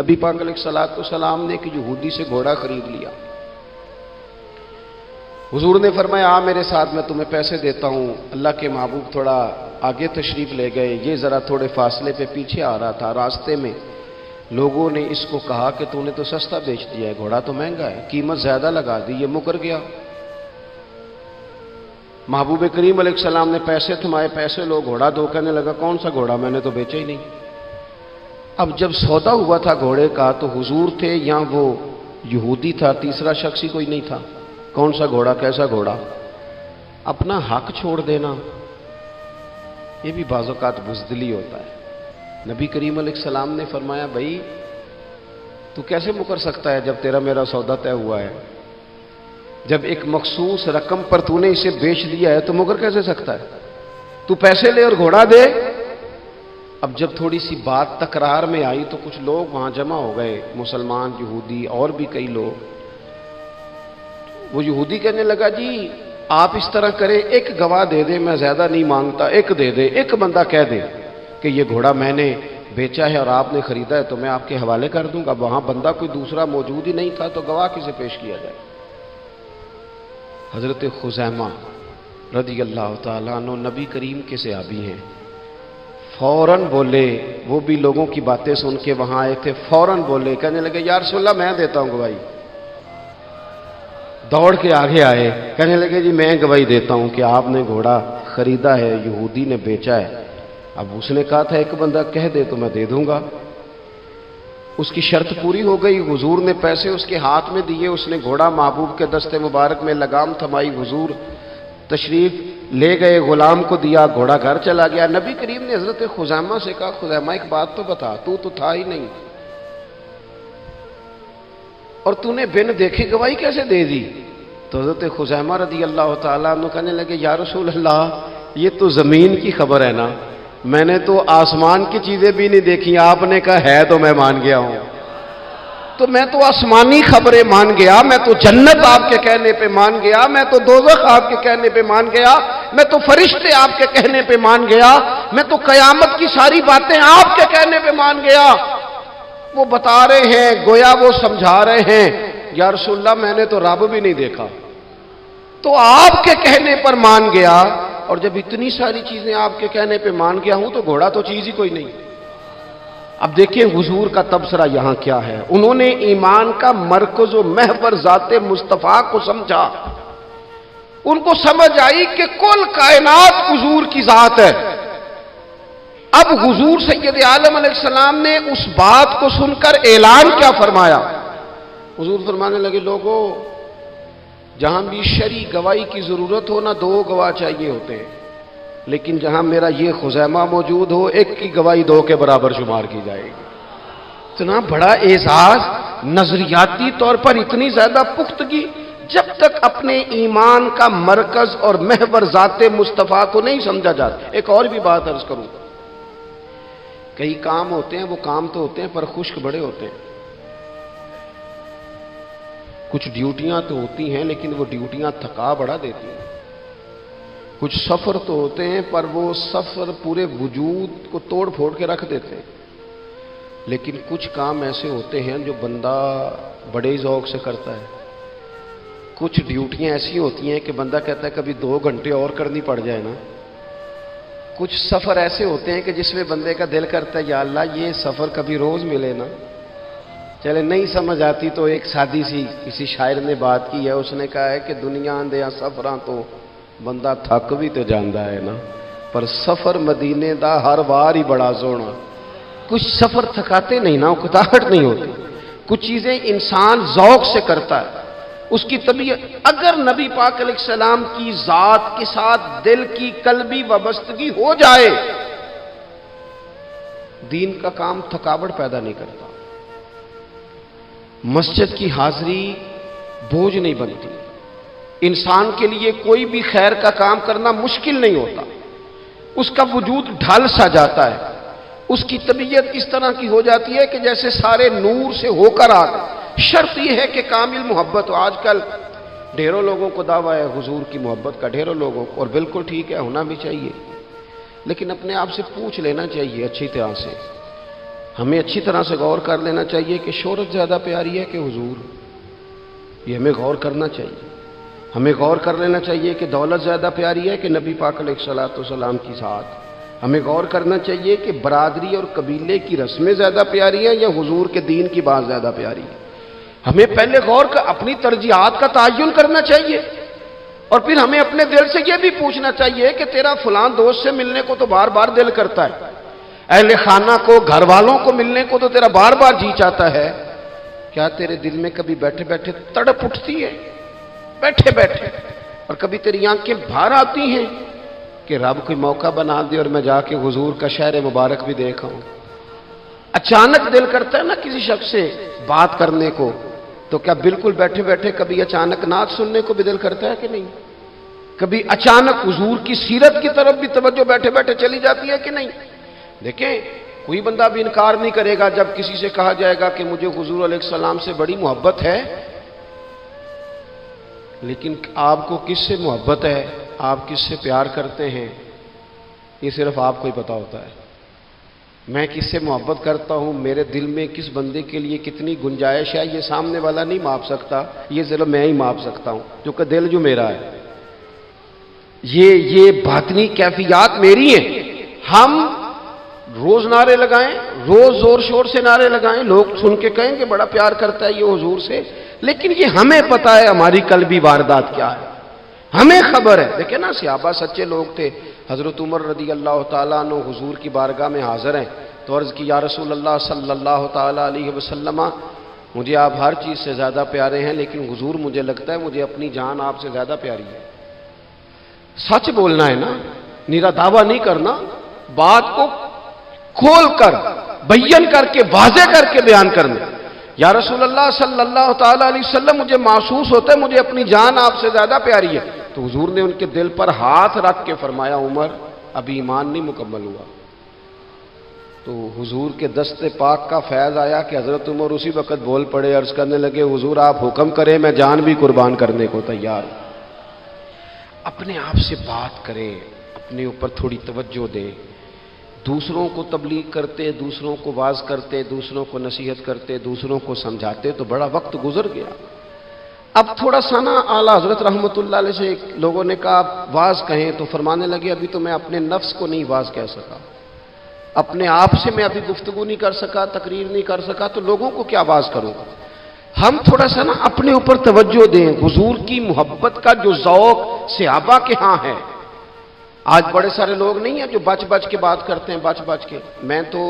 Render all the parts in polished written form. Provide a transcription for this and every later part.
نبی پاک علیہ الصلوۃ والسلام نے ایک یہودی سے گھوڑا خرید لیا. حضور نے فرمایا آ میرے ساتھ، میں تمہیں پیسے دیتا ہوں. اللہ کے محبوب تھوڑا آگے تشریف لے گئے. یہ ذرا تھوڑے فاصلے پہ پیچھے آ رہا تھا. راستے میں لوگوں نے اس کو کہا کہ تو نے تو سستا بیچ دیا ہے، گھوڑا تو مہنگا ہے، قیمت زیادہ لگا دی. یہ مکر گیا. محبوب کریم علیہ السلام نے پیسے تھمائے، پیسے لو، گھوڑا دو. کہنے لگا کون سا گھوڑا، میں نے تو بیچا ہی نہیں. اب جب سودا ہوا تھا گھوڑے کا تو حضور تھے یا وہ یہودی تھا، تیسرا شخص ہی کوئی نہیں تھا. کون سا گھوڑا، کیسا گھوڑا؟ اپنا حق چھوڑ دینا یہ بھی بعض اوقات بزدلی ہوتا ہے. نبی کریم علیہ السلام نے فرمایا بھائی تو کیسے مکر سکتا ہے جب تیرا میرا سودا طے ہوا ہے؟ جب ایک مخصوص رقم پر تو نے اسے بیچ دیا ہے تو مکر کیسے سکتا ہے؟ تو پیسے لے اور گھوڑا دے. اب جب تھوڑی سی بات تکرار میں آئی تو کچھ لوگ وہاں جمع ہو گئے، مسلمان، یہودی اور بھی کئی لوگ. وہ یہودی کہنے لگا جی آپ اس طرح کریں، ایک گواہ دے دیں، میں زیادہ نہیں مانگتا، ایک دے دے، ایک بندہ کہہ دے کہ یہ گھوڑا میں نے بیچا ہے اور آپ نے خریدا ہے تو میں آپ کے حوالے کر دوں گا. وہاں بندہ کوئی دوسرا موجود ہی نہیں تھا تو گواہ کسے پیش کیا جائے؟ حضرت خزیمہ رضی اللہ تعالیٰ عنہ نبی کریم کے صحابی ہیں. فوراً بولے، وہ بھی لوگوں کی باتیں سن کے وہاں آئے تھے، فوراً بولے، کہنے لگے یا رسول اللہ میں دیتا ہوں گواہی. دوڑ کے آگے آئے، کہنے لگے جی میں گواہی دیتا ہوں کہ آپ نے گھوڑا خریدا ہے، یہودی نے بیچا ہے. اب اس نے کہا تھا ایک بندہ کہہ دے تو میں دے دوں گا. اس کی شرط پوری ہو گئی. حضور نے پیسے اس کے ہاتھ میں دیے، اس نے گھوڑا محبوب کے دستے مبارک میں لگام تھمائی. حضور تشریف لے گئے، غلام کو دیا، گھوڑا گھر چلا گیا. نبی کریم نے حضرت خزیمہ سے کہا خزیمہ ایک بات تو بتا، تو تھا ہی نہیں اور تو نے بن دیکھے گواہی کیسے دے دی؟ تو حضرت خزیمہ رضی اللہ تعالیٰ عنہ کہنے لگے یا رسول اللہ یہ تو زمین کی خبر ہے نا، میں نے تو آسمان کی چیزیں بھی نہیں دیکھی، آپ نے کہا ہے تو میں مان گیا ہوں. تو میں تو آسمانی خبریں مان گیا، میں تو جنت آپ کے کہنے پہ مان گیا، میں تو دوزخ آپ کے کہنے پہ مان گیا، میں تو فرشتے آپ کے کہنے پہ مان گیا، میں تو قیامت کی ساری باتیں آپ کے کہنے پہ مان گیا. وہ بتا رہے ہیں، گویا وہ سمجھا رہے ہیں یا رسول اللہ میں نے تو رب بھی نہیں دیکھا، تو آپ کے کہنے پر مان گیا. اور جب اتنی ساری چیزیں آپ کے کہنے پہ مان گیا ہوں تو گھوڑا تو چیز ہی کوئی نہیں. اب دیکھیں حضور کا تبصرہ یہاں کیا ہے. انہوں نے ایمان کا مرکز و محور ذات مصطفیٰ کو سمجھا. ان کو سمجھ آئی کہ کل کائنات حضور کی ذات ہے. اب حضور سید عالم علیہ السلام نے اس بات کو سن کر اعلان کیا فرمایا؟ حضور فرمانے لگے لوگوں جہاں بھی شرعی گواہی کی ضرورت ہو نہ دو گواہ چاہیے ہوتے ہیں، لیکن جہاں میرا یہ خزیمہ موجود ہو ایک کی گواہی دو کے برابر شمار کی جائے گی. اتنا بڑا اعزاز، نظریاتی طور پر اتنی زیادہ پختگی. جب تک اپنے ایمان کا مرکز اور محور ذات مصطفیٰ کو نہیں سمجھا جاتا. ایک اور بھی بات عرض کروں، کئی کام ہوتے ہیں وہ کام تو ہوتے ہیں پر خشک بڑے ہوتے ہیں. کچھ ڈیوٹیاں تو ہوتی ہیں لیکن وہ ڈیوٹیاں تھکا بڑا دیتی ہیں. کچھ سفر تو ہوتے ہیں پر وہ سفر پورے وجود کو توڑ پھوڑ کے رکھ دیتے ہیں. لیکن کچھ کام ایسے ہوتے ہیں جو بندہ بڑے ذوق سے کرتا ہے. کچھ ڈیوٹیاں ایسی ہوتی ہیں کہ بندہ کہتا ہے کبھی 2 گھنٹے اور کرنی پڑ جائے نا. کچھ سفر ایسے ہوتے ہیں کہ جس میں بندے کا دل کرتا ہے یا اللہ یہ سفر کبھی روز ملے نا. چلے نہیں سمجھ آتی تو ایک سادی سی کسی شاعر نے بات کی ہے. اس نے کہا ہے کہ دنیا دیا سفراں تو بندہ تھک بھی تو جاندا ہے نا، پر سفر مدینے دا ہر وار ہی بڑا سونا. کچھ سفر تھکاتے نہیں نا، اکتاہٹ نہیں ہوتی. کچھ چیزیں انسان ذوق سے کرتا ہے. اس کی طبیعت اگر نبی پاک علیہ السلام کی ذات کے ساتھ دل کی قلبی وابستگی ہو جائے، دین کا کام تھکاوٹ پیدا نہیں کرتا. مسجد کی حاضری بوجھ نہیں بنتی. انسان کے لیے کوئی بھی خیر کا کام کرنا مشکل نہیں ہوتا. اس کا وجود ڈھل سا جاتا ہے. اس کی طبیعت اس طرح کی ہو جاتی ہے کہ جیسے سارے نور سے ہو کر آ گئے. شرط یہ ہے کہ کامل محبت ہو. آج کل ڈھیروں لوگوں کو دعویٰ ہے حضور کی محبت کا، ڈھیروں لوگوں کو، اور بالکل ٹھیک ہے، ہونا بھی چاہیے. لیکن اپنے آپ سے پوچھ لینا چاہیے اچھی طرح سے ہمیں اچھی طرح سے غور کر لینا چاہیے کہ شہرت زیادہ پیاری ہے کہ حضور، یہ ہمیں غور کرنا چاہیے۔ ہمیں غور کر لینا چاہیے کہ دولت زیادہ پیاری ہے کہ نبی پاک علیہ الصلوۃ والسلام کی ذات۔ ہمیں غور کرنا چاہیے کہ برادری اور قبیلے کی رسمیں زیادہ پیاری ہیں یا حضور کے دین کی بات زیادہ پیاری ہے۔ ہمیں پہلے غور کر اپنی ترجیحات کا تعین کرنا چاہیے، اور پھر ہمیں اپنے دل سے یہ بھی پوچھنا چاہیے کہ تیرا فلاں دوست سے ملنے کو تو بار بار دل کرتا ہے، اہل خانہ کو، گھر والوں کو ملنے کو تو تیرا بار بار جی چاہتا ہے، کیا تیرے دل میں کبھی بیٹھے بیٹھے تڑپ اٹھتی ہے؟ بیٹھے بیٹھے، اور کبھی تیری آنکھیں باہر آتی ہیں کہ رب کوئی موقع بنا دے اور میں جا کے حضور کا شہر مبارک بھی دیکھا ہوں؟ اچانک دل کرتا ہے نا کسی شخص سے بات کرنے کو، تو کیا بالکل بیٹھے بیٹھے کبھی اچانک نعت سننے کو بھی دل کرتا ہے کہ نہیں؟ کبھی اچانک حضور کی سیرت کی طرف بھی توجہ بیٹھے بیٹھے چلی جاتی ہے کہ نہیں؟ دیکھیں، کوئی بندہ بھی انکار نہیں کرے گا جب کسی سے کہا جائے گا کہ مجھے حضور علیہ السلام سے بڑی محبت ہے، لیکن آپ کو کس سے محبت ہے، آپ کس سے پیار کرتے ہیں، یہ صرف آپ کو ہی پتا ہوتا ہے۔ میں کس سے محبت کرتا ہوں، میرے دل میں کس بندے کے لیے کتنی گنجائش ہے، یہ سامنے والا نہیں ماپ سکتا، یہ صرف میں ہی ماپ سکتا ہوں، جو کہ دل جو میرا ہے، یہ باطنی کیفیات میری ہیں۔ ہم روز نعرے لگائیں، روز زور شور سے نعرے لگائیں، لوگ سن کے کہیں کہ بڑا پیار کرتا ہے یہ حضور سے، لیکن یہ ہمیں پتا ہے ہماری قلبی واردات کیا ہے، ہمیں خبر ہے۔ دیکھیں نا، صحابہ سچے لوگ تھے۔ حضرت عمر رضی اللہ تعالیٰ عنہ حضور کی بارگاہ میں حاضر ہیں تو عرض کی، یا رسول اللہ صلی اللہ تعالیٰ علیہ وسلم، مجھے آپ ہر چیز سے زیادہ پیارے ہیں، لیکن حضور مجھے لگتا ہے مجھے اپنی جان آپ سے زیادہ پیاری ہے۔ سچ بولنا ہے نا، نیرا دعویٰ نہیں کرنا، بات کو کھول کر بیان کر کے واضح کر کے بیان کرنا۔ یا رسول اللہ صلی اللہ تعالیٰ علیہ وسلم، مجھے محسوس ہوتا ہے مجھے اپنی جان آپ سے زیادہ پیاری ہے۔ تو حضور نے ان کے دل پر ہاتھ رکھ کے فرمایا، عمر ابھی ایمان نہیں مکمل ہوا۔ تو حضور کے دست پاک کا فیض آیا کہ حضرت عمر اسی وقت بول پڑے، عرض کرنے لگے، حضور آپ حکم کریں، میں جان بھی قربان کرنے کو تیار ہوں۔ اپنے آپ سے بات کریں، اپنے اوپر تھوڑی توجہ دیں، دوسروں کو تبلیغ کرتے، دوسروں کو واعظ کرتے، دوسروں کو نصیحت کرتے، دوسروں کو سمجھاتے تو بڑا وقت گزر گیا۔ اب تھوڑا سا نا اعلیٰ حضرت رحمۃ اللہ علیہ سے لوگوں نے کہا آپ واعظ کہیں، تو فرمانے لگے ابھی تو میں اپنے نفس کو نہیں واعظ کہہ سکا، اپنے آپ سے میں ابھی گفتگو نہیں کر سکا، تقریر نہیں کر سکا، تو لوگوں کو کیا واعظ کروں گا۔ ہم تھوڑا سا نا اپنے اوپر توجہ دیں۔ حضور کی محبت کا جو ذوق صحابہ کے ہاں ہے، آج بڑے سارے لوگ نہیں ہیں جو بچ بچ کے بات کرتے ہیں، بچ بچ کے۔ میں تو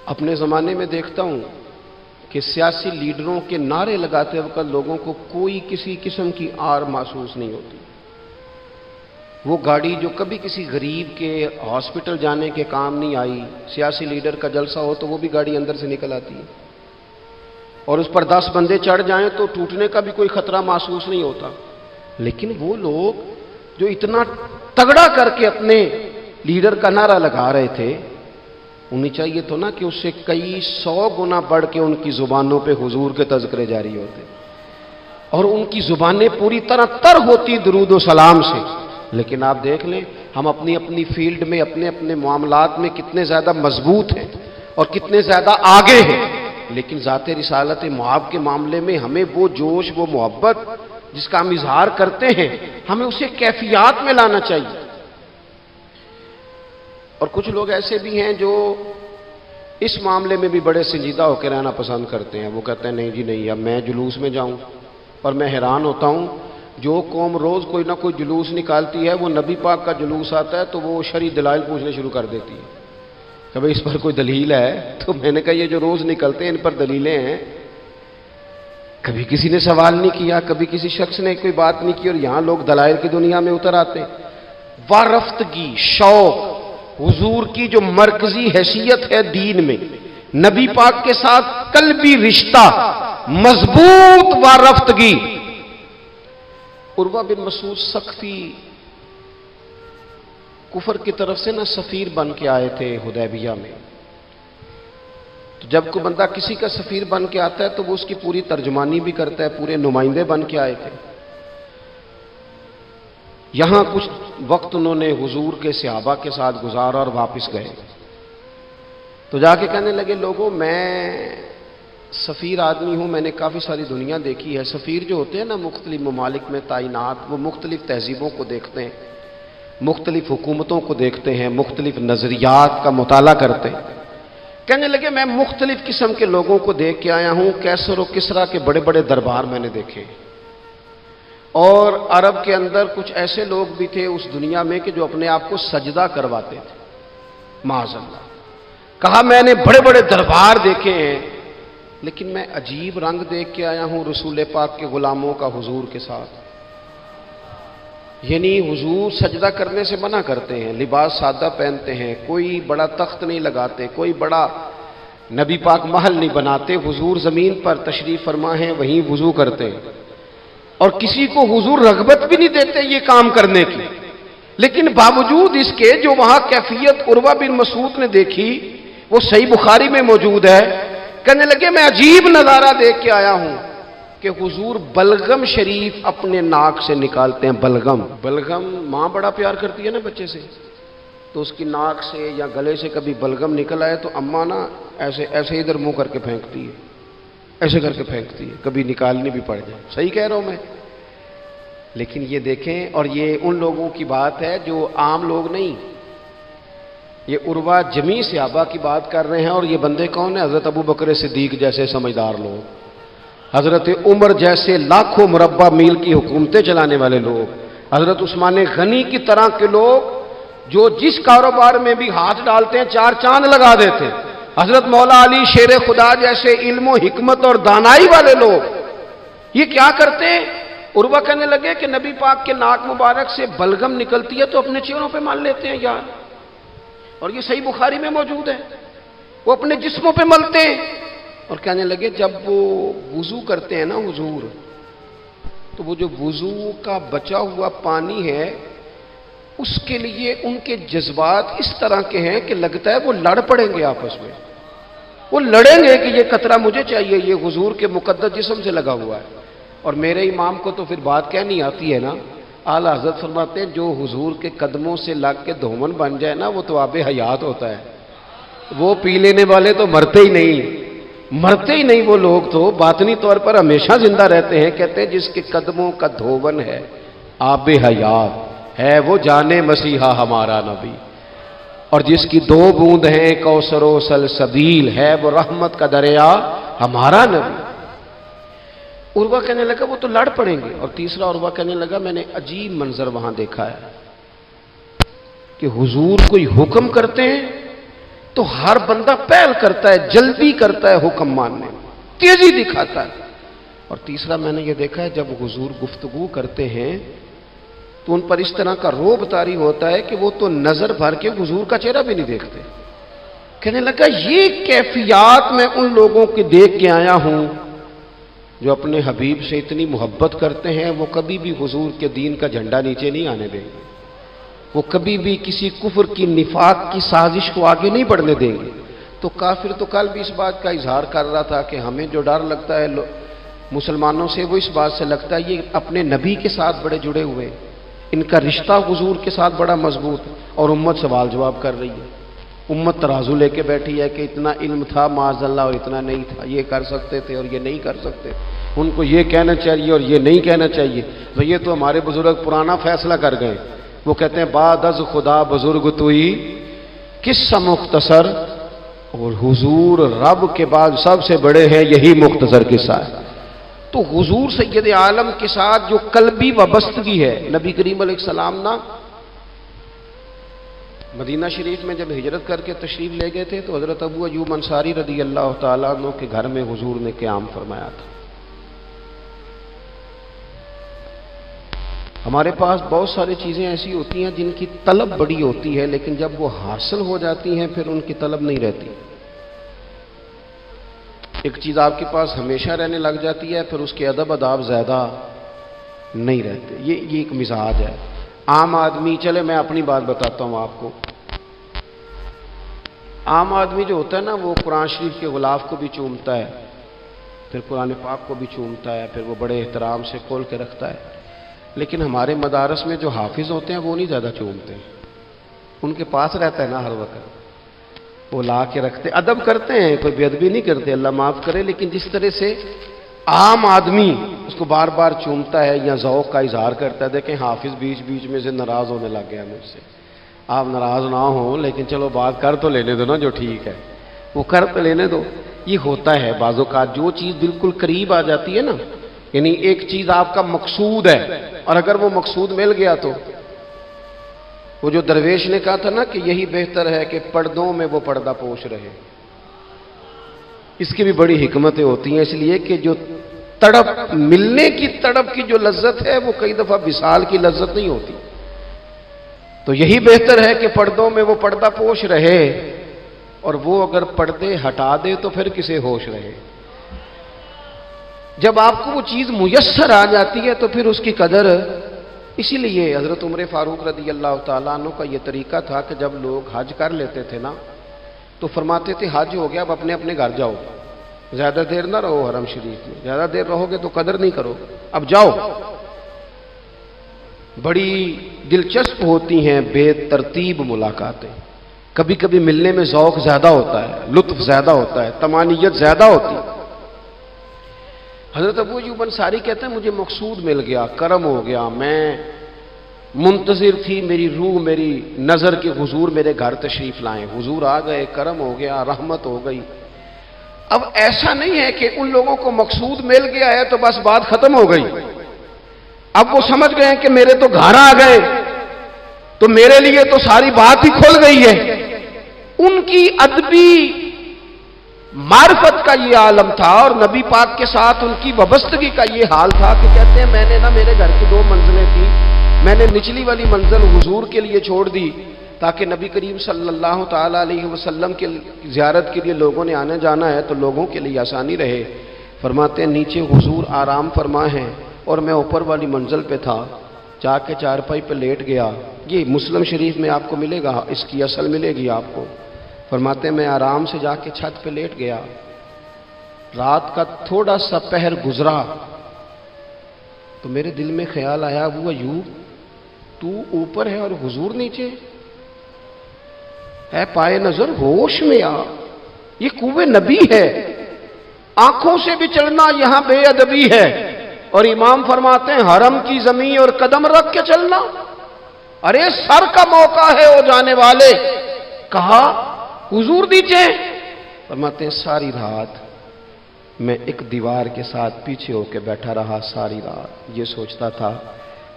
اپنے زمانے میں دیکھتا ہوں کہ سیاسی لیڈروں کے نعرے لگاتے وقت لوگوں کو کوئی کسی قسم کی آر محسوس نہیں ہوتی۔ وہ گاڑی جو کبھی کسی غریب کے ہاسپٹل جانے کے کام نہیں آئی، سیاسی لیڈر کا جلسہ ہو تو وہ بھی گاڑی اندر سے نکل آتی ہے، اور اس پر 10 بندے چڑھ جائیں تو ٹوٹنے کا بھی کوئی خطرہ محسوس نہیں ہوتا۔ لیکن وہ لوگ جو اتنا تگڑا کر کے اپنے لیڈر کا نعرہ لگا رہے تھے، انہیں چاہیے تو نا کہ اس سے کئی 100 گنا بڑھ کے ان کی زبانوں پہ حضور کے تذکرے جاری ہوتے، اور ان کی زبانیں پوری طرح تر ہوتی درود و سلام سے۔ لیکن آپ دیکھ لیں ہم اپنی اپنی فیلڈ میں، اپنے اپنے معاملات میں کتنے زیادہ مضبوط ہیں اور کتنے زیادہ آگے ہیں، لیکن ذات رسالت معاب کے معاملے میں ہمیں وہ جوش، وہ محبت جس کا ہم اظہار کرتے ہیں، ہمیں اسے کیفیات میں لانا چاہیے۔ اور کچھ لوگ ایسے بھی ہیں جو اس معاملے میں بھی بڑے سنجیدہ ہو کے رہنا پسند کرتے ہیں۔ وہ کہتے ہیں نہیں جی نہیں، اب میں جلوس میں جاؤں، اور میں حیران ہوتا ہوں جو قوم روز کوئی نہ کوئی جلوس نکالتی ہے، وہ نبی پاک کا جلوس آتا ہے تو وہ شرعی دلائل پوچھنے شروع کر دیتی ہے کہ بھئی اس پر کوئی دلیل ہے؟ تو میں نے کہا یہ جو روز نکلتے ہیں ان پر دلیلیں ہیں؟ کبھی کسی نے سوال نہیں کیا، کبھی کسی شخص نے کوئی بات نہیں کی، اور یہاں لوگ دلائل کی دنیا میں اتر آتے ہیں۔ وارفتگی، شوق، حضور کی جو مرکزی حیثیت ہے دین میں، نبی پاک کے ساتھ قلبی رشتہ، مضبوط وارفتگی۔ عروہ بن مسعود ثقفی کفر کی طرف سے نہ سفیر بن کے آئے تھے حدیبیہ میں، تو جب کوئی بندہ کسی کا سفیر بن کے آتا ہے تو وہ اس کی پوری ترجمانی بھی کرتا ہے، پورے نمائندے بن کے آئے تھے۔ یہاں کچھ وقت انہوں نے حضور کے صحابہ کے ساتھ گزارا اور واپس گئے۔ تو جا کے کہنے لگے لوگوں میں سفیر آدمی ہوں، میں نے کافی ساری دنیا دیکھی ہے۔ سفیر جو ہوتے ہیں نا مختلف ممالک میں تعینات، وہ مختلف تہذیبوں کو دیکھتے ہیں، مختلف حکومتوں کو دیکھتے ہیں، مختلف نظریات کا مطالعہ کرتے ہیں۔ کہنے لگے میں مختلف قسم کے لوگوں کو دیکھ کے آیا ہوں، کیسر و کسریٰ کے بڑے بڑے دربار میں نے دیکھے، اور عرب کے اندر کچھ ایسے لوگ بھی تھے اس دنیا میں کہ جو اپنے آپ کو سجدہ کرواتے تھے، معاذ اللہ۔ کہا میں نے بڑے بڑے دربار دیکھے ہیں، لیکن میں عجیب رنگ دیکھ کے آیا ہوں رسول پاک کے غلاموں کا حضور کے ساتھ۔ یعنی حضور سجدہ کرنے سے منع کرتے ہیں، لباس سادہ پہنتے ہیں، کوئی بڑا تخت نہیں لگاتے، کوئی بڑا نبی پاک محل نہیں بناتے، حضور زمین پر تشریف فرما ہیں وہیں وضو کرتے ہیں، اور کسی کو حضور رغبت بھی نہیں دیتے یہ کام کرنے کی۔ لیکن باوجود اس کے جو وہاں کیفیت عروہ بن مسعود نے دیکھی وہ صحیح بخاری میں موجود ہے۔ کہنے لگے میں عجیب نظارہ دیکھ کے آیا ہوں کہ حضور بلغم شریف اپنے ناک سے نکالتے ہیں۔ بلغم ماں بڑا پیار کرتی ہے نا بچے سے، تو اس کی ناک سے یا گلے سے کبھی بلغم نکل آئے تو اماں نا ایسے ادھر منہ کر کے پھینکتی ہے، ایسے کر کے پھینکتی ہے، کبھی نکالنی بھی پڑ جائے۔ صحیح کہہ رہا ہوں میں؟ لیکن یہ دیکھیں، اور یہ ان لوگوں کی بات ہے جو عام لوگ نہیں، یہ عروہ جمیع صحابہ کی بات کر رہے ہیں۔ اور یہ بندے کون ہیں؟ حضرت ابو بکر صدیق جیسے سمجھدار لوگ، حضرت عمر جیسے لاکھوں مربع میل کی حکومتیں چلانے والے لوگ، حضرت عثمان غنی کی طرح کے لوگ جو جس کاروبار میں بھی ہاتھ ڈالتے ہیں 4 چاند لگا دیتے ہیں، حضرت مولا علی شیر خدا جیسے علم و حکمت اور دانائی والے لوگ، یہ کیا کرتے ہیں؟ عروہ کہنے لگے کہ نبی پاک کے ناک مبارک سے بلغم نکلتی ہے تو اپنے چہروں پہ مان لیتے ہیں یار، اور یہ صحیح بخاری میں موجود ہے، وہ اپنے جسموں پہ ملتے ہیں۔ اور کہنے لگے جب وہ وضو کرتے ہیں نا حضور، تو وہ جو وضو کا بچا ہوا پانی ہے اس کے لیے ان کے جذبات اس طرح کے ہیں کہ لگتا ہے وہ لڑ پڑیں گے آپس میں، وہ لڑیں گے کہ یہ قطرہ مجھے چاہیے، یہ حضور کے مقدس جسم سے لگا ہوا ہے۔ اور میرے امام کو تو پھر بات کہنی آتی ہے نا، اعلیٰ حضرت فرماتے ہیں جو حضور کے قدموں سے لگ کے دھومن بن جائے نا وہ تو آب حیات ہوتا ہے، وہ پی لینے والے تو مرتے ہی نہیں وہ لوگ تو باطنی طور پر ہمیشہ زندہ رہتے ہیں۔ کہتے ہیں جس کے قدموں کا دھوون ہے آب حیات ہے وہ جانے مسیحا ہمارا نبی، اور جس کی 2 بوند ہیں کوثر و سلسبیل ہے وہ رحمت کا دریا ہمارا نبی۔ عروہ کہنے لگا وہ تو لڑ پڑیں گے۔ اور تیسرا عروہ کہنے لگا میں نے عجیب منظر وہاں دیکھا ہے کہ حضور کوئی حکم کرتے ہیں تو ہر بندہ پہل کرتا ہے، جلدی کرتا ہے حکم ماننے میں، تیزی دکھاتا ہے۔ اور تیسرا میں نے یہ دیکھا ہے جب حضور گفتگو کرتے ہیں تو ان پر اس طرح کا رعب طاری ہوتا ہے کہ وہ تو نظر بھر کے حضور کا چہرہ بھی نہیں دیکھتے۔ کہنے لگا یہ کیفیات میں ان لوگوں کی دیکھ کے آیا ہوں جو اپنے حبیب سے اتنی محبت کرتے ہیں، وہ کبھی بھی حضور کے دین کا جھنڈا نیچے نہیں آنے دیں گے، وہ کبھی بھی کسی کفر کی نفاق کی سازش کو آگے نہیں بڑھنے دیں گے۔ تو کافر تو کل بھی اس بات کا اظہار کر رہا تھا کہ ہمیں جو ڈر لگتا ہے مسلمانوں سے وہ اس بات سے لگتا ہے یہ اپنے نبی کے ساتھ بڑے جڑے ہوئے، ان کا رشتہ حضور کے ساتھ بڑا مضبوط، اور امت سوال جواب کر رہی ہے، امت ترازو لے کے بیٹھی ہے کہ اتنا علم تھا معاذ اللہ اور اتنا نہیں تھا، یہ کر سکتے تھے اور یہ نہیں کر سکتے، ان کو یہ کہنا چاہیے اور یہ نہیں کہنا چاہیے۔ تو یہ تو ہمارے بزرگ پرانا فیصلہ کر گئے، وہ کہتے ہیں بعد از خدا بزرگ توئی قصہ مختصر، اور حضور رب کے بعد سب سے بڑے ہیں، یہی مختصر قصہ ہے۔ تو حضور سید عالم کے ساتھ جو قلبی وابستگی ہے، نبی کریم علیہ السلام نا مدینہ شریف میں جب ہجرت کر کے تشریف لے گئے تھے تو حضرت ابو ایوب انصاری رضی اللہ تعالیٰ عنہ کے گھر میں حضور نے قیام فرمایا تھا۔ ہمارے پاس بہت ساری چیزیں ایسی ہوتی ہیں جن کی طلب بڑی ہوتی ہے، لیکن جب وہ حاصل ہو جاتی ہیں پھر ان کی طلب نہیں رہتی۔ ایک چیز آپ کے پاس ہمیشہ رہنے لگ جاتی ہے پھر اس کے ادب آداب زیادہ نہیں رہتے، یہ ایک مزاج ہے۔ عام آدمی، چلے میں اپنی بات بتاتا ہوں آپ کو، عام آدمی جو ہوتا ہے نا وہ قرآن شریف کے غلاف کو بھی چومتا ہے، پھر قرآن پاک کو بھی چومتا ہے، پھر وہ بڑے احترام سے کھول کے رکھتا ہے۔ لیکن ہمارے مدارس میں جو حافظ ہوتے ہیں وہ نہیں زیادہ چومتے، ان کے پاس رہتا ہے نا ہر وقت، وہ لا کے رکھتے، ادب کرتے ہیں، کوئی بے ادبی نہیں کرتے، اللہ معاف کرے، لیکن جس طرح سے عام آدمی اس کو بار بار چومتا ہے یا ذوق کا اظہار کرتا ہے، دیکھیں حافظ بیچ بیچ میں سے ناراض ہونے لگ گیا مجھ سے۔ آپ ناراض نہ ہوں، لیکن چلو بات کر تو لینے دو نا، جو ٹھیک ہے وہ کر تو لینے دو۔ یہ ہوتا ہے بعض اوقات، جو چیز بالکل قریب آ جاتی ہے نا، یعنی ایک چیز آپ کا مقصود ہے اور اگر وہ مقصود مل گیا تو، وہ جو درویش نے کہا تھا نا کہ یہی بہتر ہے کہ پردوں میں وہ پردہ پوش رہے، اس کی بھی بڑی حکمتیں ہوتی ہیں، اس لیے کہ جو تڑپ، ملنے کی تڑپ کی جو لذت ہے وہ کئی دفعہ وصال کی لذت نہیں ہوتی، تو یہی بہتر ہے کہ پردوں میں وہ پردہ پوش رہے، اور وہ اگر پردے ہٹا دے تو پھر کسے ہوش رہے۔ جب آپ کو وہ چیز میسر آ جاتی ہے تو پھر اس کی قدر، اسی لیے حضرت عمر فاروق رضی اللہ تعالیٰ عنہ کا یہ طریقہ تھا کہ جب لوگ حج کر لیتے تھے نا تو فرماتے تھے حج ہو گیا، اب اپنے اپنے گھر جاؤ، زیادہ دیر نہ رہو حرم شریف میں، زیادہ دیر رہو گے تو قدر نہیں کرو، اب جاؤ۔ بڑی دلچسپ ہوتی ہیں بے ترتیب ملاقاتیں، کبھی کبھی ملنے میں ذوق زیادہ ہوتا ہے، لطف زیادہ ہوتا ہے، طمانینت زیادہ ہوتی ہے۔ حضرت ابو ایوب انصاری کہتے ہیں مجھے مقصود مل گیا، کرم ہو گیا، میں منتظر تھی، میری روح، میری نظر کے حضور میرے گھر تشریف لائیں، حضور آ گئے، کرم ہو گیا، رحمت ہو گئی۔ اب ایسا نہیں ہے کہ ان لوگوں کو مقصود مل گیا ہے تو بس بات ختم ہو گئی، اب وہ سمجھ گئے کہ میرے تو گھر آ گئے تو میرے لیے تو ساری بات ہی کھل گئی ہے۔ ان کی ادبی معرفت کا یہ عالم تھا اور نبی پاک کے ساتھ ان کی وابستگی کا یہ حال تھا کہ کہتے ہیں میں نے نا، میرے گھر کی 2 منزلیں تھیں، میں نے نچلی والی منزل حضور کے لیے چھوڑ دی تاکہ نبی کریم صلی اللہ تعالیٰ علیہ وسلم کے زیارت کے لیے لوگوں نے آنے جانا ہے تو لوگوں کے لیے آسانی رہے۔ فرماتے ہیں نیچے حضور آرام فرما ہیں اور میں اوپر والی منزل پہ تھا، جا کے چارپائی پہ لیٹ گیا، یہ مسلم شریف میں آپ کو ملے گا، اس کی اصل ملے گی آپ کو۔ فرماتے ہیں میں آرام سے جا کے چھت پہ لیٹ گیا، رات کا تھوڑا سا پہر گزرا تو میرے دل میں خیال آیا ابو ایوب تو اوپر ہے اور حضور نیچے ہے، پائے نظر ہوش میں آ، یہ کوئے نبی ہے، آنکھوں سے بھی چلنا یہاں بے ادبی ہے، اور امام فرماتے ہیں حرم کی زمین اور قدم رکھ کے چلنا، ارے سر کا موقع ہے او جانے والے، کہا حضور نیچے۔ فرماتے ہیں ساری رات میں ایک دیوار کے ساتھ پیچھے ہو کے بیٹھا رہا، ساری رات یہ سوچتا تھا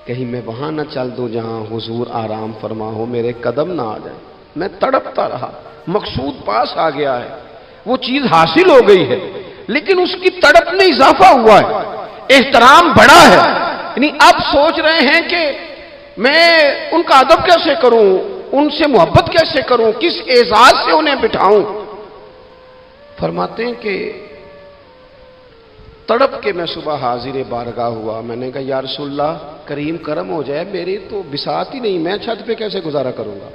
کہیں میں وہاں نہ چل دوں جہاں حضور آرام فرما ہو، میرے قدم نہ آ جائیں۔ میں تڑپتا رہا، مقصود پاس آ گیا ہے، وہ چیز حاصل ہو گئی ہے، لیکن اس کی تڑپ میں اضافہ ہوا ہے، احترام بڑا ہے، یعنی اب سوچ رہے ہیں کہ میں ان کا ادب کیسے کروں، ان سے محبت کیسے کروں، کس اعزاز سے انہیں بٹھاؤں۔ فرماتے ہیں کہ تڑپ کے میں صبح حاضر بارگاہ ہوا، میں نے کہا یا رسول اللہ کریم کرم ہو جائے، میری تو بساط ہی نہیں، میں چھت پہ کیسے گزارا کروں گا۔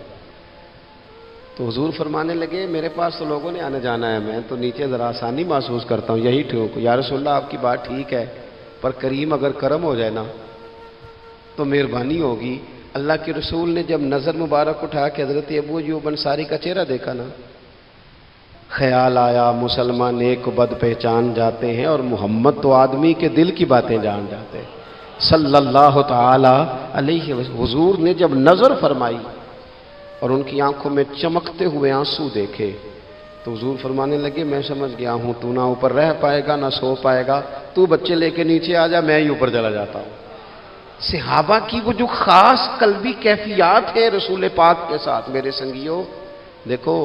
تو حضور فرمانے لگے میرے پاس تو لوگوں نے آنے جانا ہے، میں تو نیچے ذرا آسانی محسوس کرتا ہوں، یہی ٹھیک۔ یا رسول اللہ آپ کی بات ٹھیک ہے، پر کریم اگر کرم ہو جائے نا تو مہربانی ہوگی۔ اللہ کے رسول نے جب نظر مبارک اٹھا کے حضرت ابو ایوب انصاری کا چہرہ دیکھا نا، خیال آیا مسلمان نیک و بد پہچان جاتے ہیں اور محمد تو آدمی کے دل کی باتیں جان جاتے ہیں صلی اللہ تعالی علیہ وسلم۔ حضور نے جب نظر فرمائی اور ان کی آنکھوں میں چمکتے ہوئے آنسو دیکھے تو حضور فرمانے لگے میں سمجھ گیا ہوں تو نہ اوپر رہ پائے گا نہ سو پائے گا، تو بچے لے کے نیچے آ جا، میں ہی اوپر چلا جاتا ہوں۔ صحابہ کی وہ جو خاص قلبی کیفیات ہیں رسول پاک کے ساتھ، میرے سنگیوں دیکھو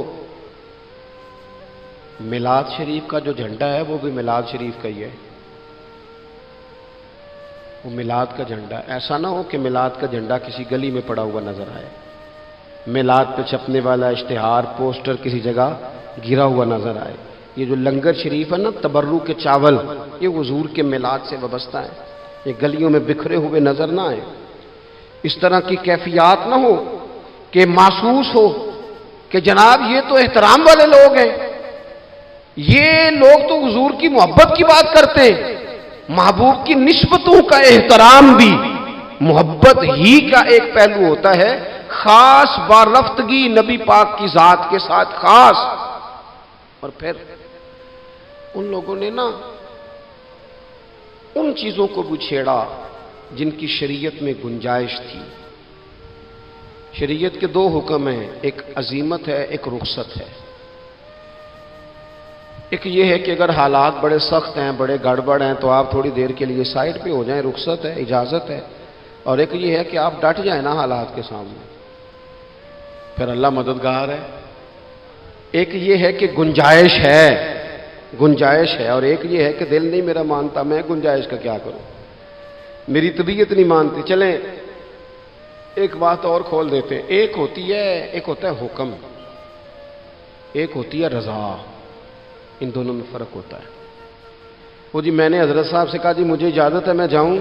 میلاد شریف کا جو جھنڈا ہے وہ بھی میلاد شریف کا ہی ہے، وہ میلاد کا جھنڈا، ایسا نہ ہو کہ میلاد کا جھنڈا کسی گلی میں پڑا ہوا نظر آئے، میلاد پہ چھپنے والا اشتہار پوسٹر کسی جگہ گرا ہوا نظر آئے۔ یہ جو لنگر شریف ہے نا، تبرو کے چاول، یہ حضور کے میلاد سے وابستہ ہے، یہ گلیوں میں بکھرے ہوئے نظر نہ آئے، اس طرح کی کیفیات نہ ہو کہ محسوس ہو کہ جناب یہ تو احترام والے لوگ ہیں، یہ لوگ تو حضور کی محبت کی بات کرتے ہیں۔ محبوب کی نسبتوں کا احترام بھی محبت ہی کا ایک پہلو ہوتا ہے، خاص بارفتگی نبی پاک کی ذات کے ساتھ خاص اور پھر ان لوگوں نے نا ان چیزوں کو بھی چھیڑا جن کی شریعت میں گنجائش تھی۔ شریعت کے دو حکم ہیں، ایک عزیمت ہے، ایک رخصت ہے۔ ایک یہ ہے کہ اگر حالات بڑے سخت ہیں، بڑے گڑبڑ ہیں، تو آپ تھوڑی دیر کے لیے سائڈ پہ ہو جائیں، رخصت ہے، اجازت ہے۔ اور ایک یہ ہے کہ آپ ڈٹ جائیں نا حالات کے سامنے، پھر اللہ مددگار ہے۔ ایک یہ ہے کہ گنجائش ہے، گنجائش ہے، اور ایک یہ ہے کہ دل نہیں میرا مانتا، میں گنجائش کا کیا کروں، میری طبیعت نہیں مانتی۔ چلیں ایک بات اور کھول دیتے ہیں، ایک ہوتا ہے حکم، ایک ہوتی ہے رضا، ان دونوں میں فرق ہوتا ہے۔ وہ جی میں نے حضرت صاحب سے کہا جی مجھے اجازت ہے میں جاؤں،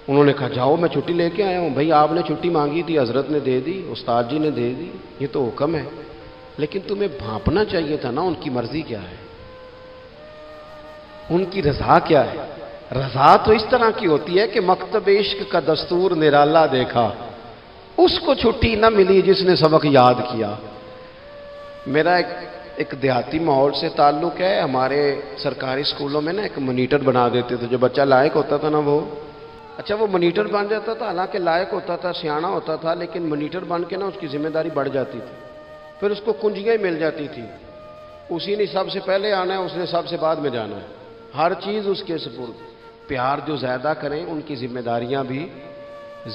انہوں نے کہا جاؤ میں چھٹی لے کے آیا ہوں۔ بھائی آپ نے چھٹی مانگی تھی، حضرت نے دے دی، استاد جی نے دے دی، یہ تو حکم ہے، لیکن تمہیں بھانپنا چاہیے تھا نا ان کی مرضی کیا ہے، ان کی رضا کیا ہے۔ رضا تو اس طرح کی ہوتی ہے کہ مکتب عشق کا دستور نرالا دیکھا، اس کو چھٹی نہ ملی جس نے سبق یاد کیا۔ میرا ایک دیہاتی ماحول سے تعلق ہے، ہمارے سرکاری اسکولوں میں نا ایک مانیٹر بنا دیتے تھے، جو بچہ لائق ہوتا تھا نا وہ وہ مانیٹر بن جاتا تھا، حالانکہ لائق ہوتا تھا، سیاںا ہوتا تھا، لیکن مانیٹر بن کے نا اس کی ذمہ داری بڑھ جاتی تھی، پھر اس کو کنجیاں ہی مل جاتی تھی، اسی نے سب سے پہلے آنا ہے، اس نے سب سے بعد میں جانا ہے، ہر چیز اس کے سپرد۔ پیار جو زیادہ کریں ان کی ذمہ داریاں بھی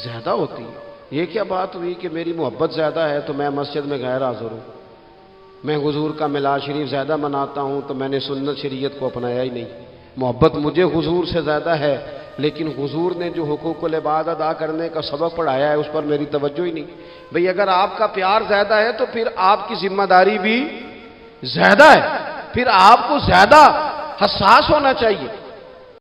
زیادہ ہوتی ہیں۔ یہ کیا بات ہوئی کہ میری محبت زیادہ ہے تو میں مسجد میں غیر حاضر ہوں، میں حضور کا میلاد شریف زیادہ مناتا ہوں تو میں نے سنت شریعت کو اپنایا ہی نہیں۔ محبت مجھے حضور سے زیادہ ہے، لیکن حضور نے جو حقوق العباد ادا کرنے کا سبق پڑھایا ہے اس پر میری توجہ ہی نہیں۔ بھئی اگر آپ کا پیار زیادہ ہے تو پھر آپ کی ذمہ داری بھی زیادہ ہے، پھر آپ کو زیادہ حساس ہونا چاہیے۔